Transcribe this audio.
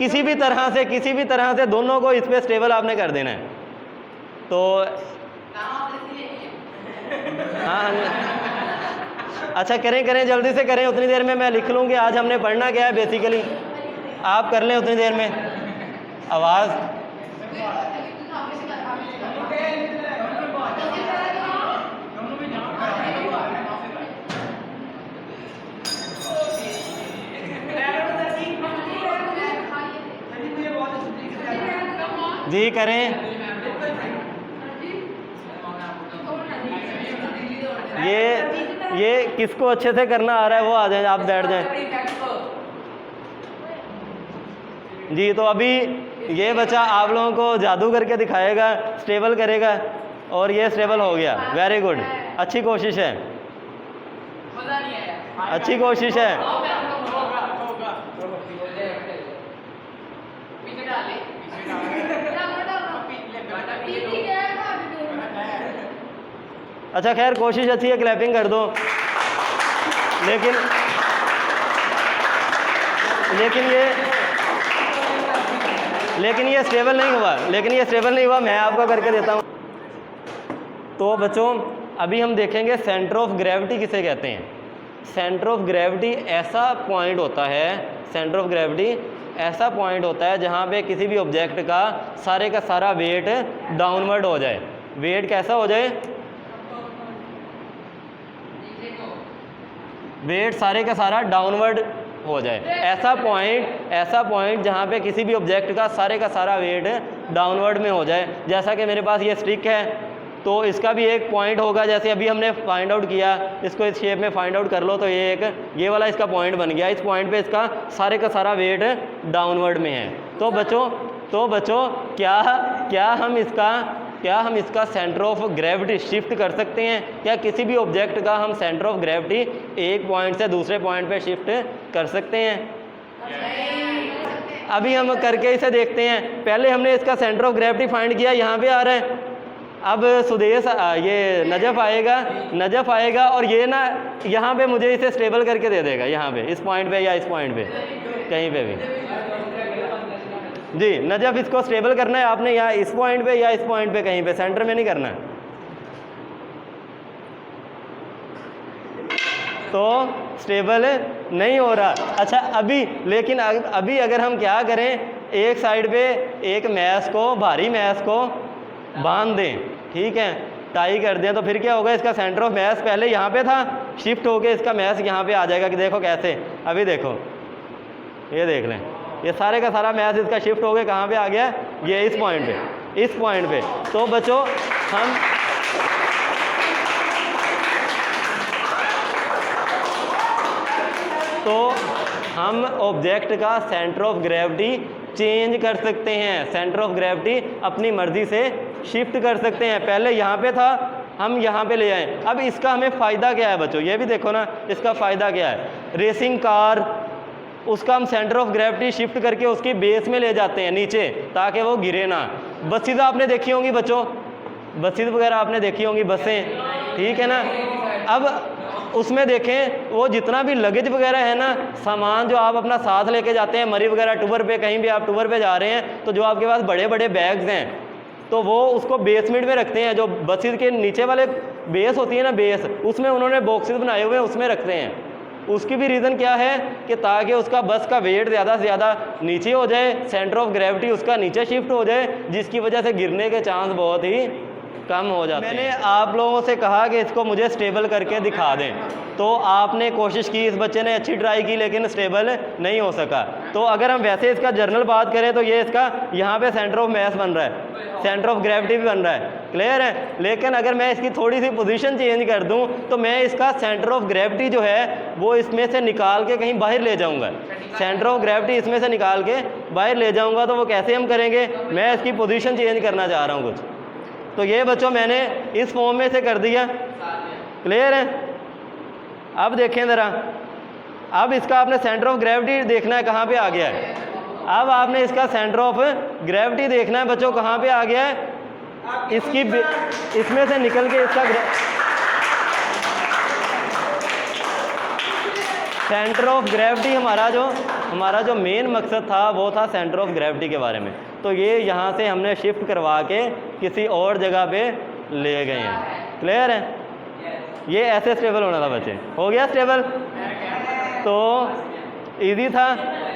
किसी भी तरह से दोनों को इस पे स्टेबल आपने कर देना है। तो हाँ अच्छा करें जल्दी से करें, उतनी देर में मैं लिख लूँ कि आज हमने पढ़ना क्या है बेसिकली। आप कर लें उतनी देर में। आवाज़ जी करें। ये किसको अच्छे से करना आ रहा है वो आ जाए, आप बैठ जाएं जी। तो अभी ये बच्चा आप लोगों को जादू करके दिखाएगा, स्टेबल करेगा और ये स्टेबल हो गया। वेरी गुड, अच्छी कोशिश है, अच्छी कोशिश है। अच्छा खैर कोशिश अच्छी है, क्लैपिंग कर दो। लेकिन ये स्टेबल नहीं हुआ, मैं आपको करके देता हूँ। तो बच्चों अभी हम देखेंगे सेंटर ऑफ ग्रेविटी किसे कहते हैं। सेंटर ऑफ ग्रेविटी ऐसा पॉइंट होता है जहाँ पे किसी भी ऑब्जेक्ट का सारा वेट डाउनवर्ड हो जाए। वेट कैसा हो जाए? वेट सारे का सारा डाउनवर्ड हो जाए। ऐसा पॉइंट जहाँ पे किसी भी ऑब्जेक्ट का सारा वेट डाउनवर्ड में हो जाए। जैसा कि मेरे पास ये स्टिक है तो इसका भी एक पॉइंट होगा, जैसे अभी हमने फाइंड आउट किया, इसको इस शेप में फाइंड आउट कर लो तो ये वाला इसका पॉइंट बन गया। इस पॉइंट पे इसका सारा वेट डाउनवर्ड में है। तो बच्चों क्या हम इसका सेंटर ऑफ ग्रेविटी शिफ्ट कर सकते हैं? क्या किसी भी ऑब्जेक्ट का हम सेंटर ऑफ ग्रेविटी एक पॉइंट से दूसरे पॉइंट पे शिफ्ट कर सकते हैं? अभी हम करके इसे देखते हैं। पहले हमने इसका सेंटर ऑफ ग्रेविटी फाइंड किया, यहाँ पे आ रहा है। अब सुदेश ये नजफ आएगा और ये ना यहाँ पे मुझे इसे स्टेबल करके दे देगा, यहाँ पे इस पॉइंट पे या इस पॉइंट पे कहीं पे भी। जी नजफ इसको स्टेबल करना है आपने, यहाँ इस पॉइंट पे या इस पॉइंट पे कहीं पे, सेंटर में नहीं करना है। तो स्टेबल नहीं हो रहा। अच्छा अभी अगर हम क्या करें, एक साइड पे एक भारी मैस को बांध दें, ठीक है, टाई कर दें, तो फिर क्या होगा, इसका सेंटर ऑफ मैस पहले यहाँ पे था, शिफ्ट होके इसका मैस यहाँ पे आ जाएगा। कि देखो कैसे, अभी देखो ये देख लें, ये सारे का सारा मैस इसका शिफ्ट हो गया, कहाँ पे आ गया, ये इस पॉइंट पे। तो बच्चों हम ऑब्जेक्ट का सेंटर ऑफ ग्रेविटी चेंज कर सकते हैं। सेंटर ऑफ ग्रेविटी अपनी मर्जी से शिफ्ट कर सकते हैं। पहले यहाँ पे था, हम यहाँ पे ले आए। अब इसका हमें फ़ायदा क्या है बच्चों, ये भी देखो ना, इसका फ़ायदा क्या है। रेसिंग कार, उसका हम सेंटर ऑफ ग्रेविटी शिफ्ट करके उसकी बेस में ले जाते हैं नीचे, ताकि वो गिरे ना। बसें आपने देखी होंगी बच्चों, बसें वगैरह आपने देखी होंगी, बसें, ठीक है ना। अब उसमें देखें, वो जितना भी लगेज वगैरह है ना, सामान जो आप अपना साथ लेके जाते हैं, मरी वगैरह टूर पे, कहीं भी आप टूर पे जा रहे हैं, तो जो आपके पास बड़े बड़े बैग्स हैं, तो वो उसको बेसमेंट में रखते हैं। जो बसेस के नीचे वाले बेस होती है ना, बेस, उसमें उन्होंने बॉक्सेस बनाए हुए हैं, उसमें रखते हैं। उसकी भी रीज़न क्या है कि ताकि उसका बस का वेट ज़्यादा से ज़्यादा नीचे हो जाए, सेंटर ऑफ ग्रेविटी उसका नीचे शिफ्ट हो जाए, जिसकी वजह से गिरने के चांस बहुत ही कम हो जाते हैं। मैंने आप लोगों से कहा कि इसको मुझे स्टेबल करके दिखा दें, तो आपने कोशिश की, इस बच्चे ने अच्छी ट्राई की, लेकिन स्टेबल नहीं हो सका। तो अगर हम वैसे इसका जर्नल बात करें तो ये इसका यहाँ पे सेंटर ऑफ मैस बन रहा है, सेंटर ऑफ ग्रेविटी भी बन रहा है, क्लियर है। लेकिन अगर मैं इसकी थोड़ी सी पोजीशन चेंज कर दूं तो मैं इसका सेंटर ऑफ ग्रेविटी जो है वो इसमें से निकाल के कहीं बाहर ले जाऊंगा। सेंटर ऑफ ग्रेविटी इसमें से निकाल के बाहर ले जाऊंगा, तो वो कैसे हम करेंगे, मैं इसकी पोजीशन चेंज करना चाह रहा हूँ कुछ। तो ये बच्चों मैंने इस फॉर्म में से कर दिया, क्लियर है। अब देखें ज़रा, अब इसका आपने सेंटर ऑफ ग्रेविटी देखना है कहाँ पे आ गया है। अब आपने इसका सेंटर ऑफ ग्रेविटी देखना है बच्चों, कहाँ पे आ गया है, इसमें से निकल के इसका सेंटर ऑफ ग्रेविटी हमारा जो हमारा जो मेन मकसद था वो था सेंटर ऑफ ग्रेविटी के बारे में। तो ये यहाँ से हमने शिफ्ट करवा के किसी और जगह पे ले गए हैं। क्लियर है? ये ऐसे स्टेबल होना था बच्चे। हो गया स्टेबल? तो इजी था।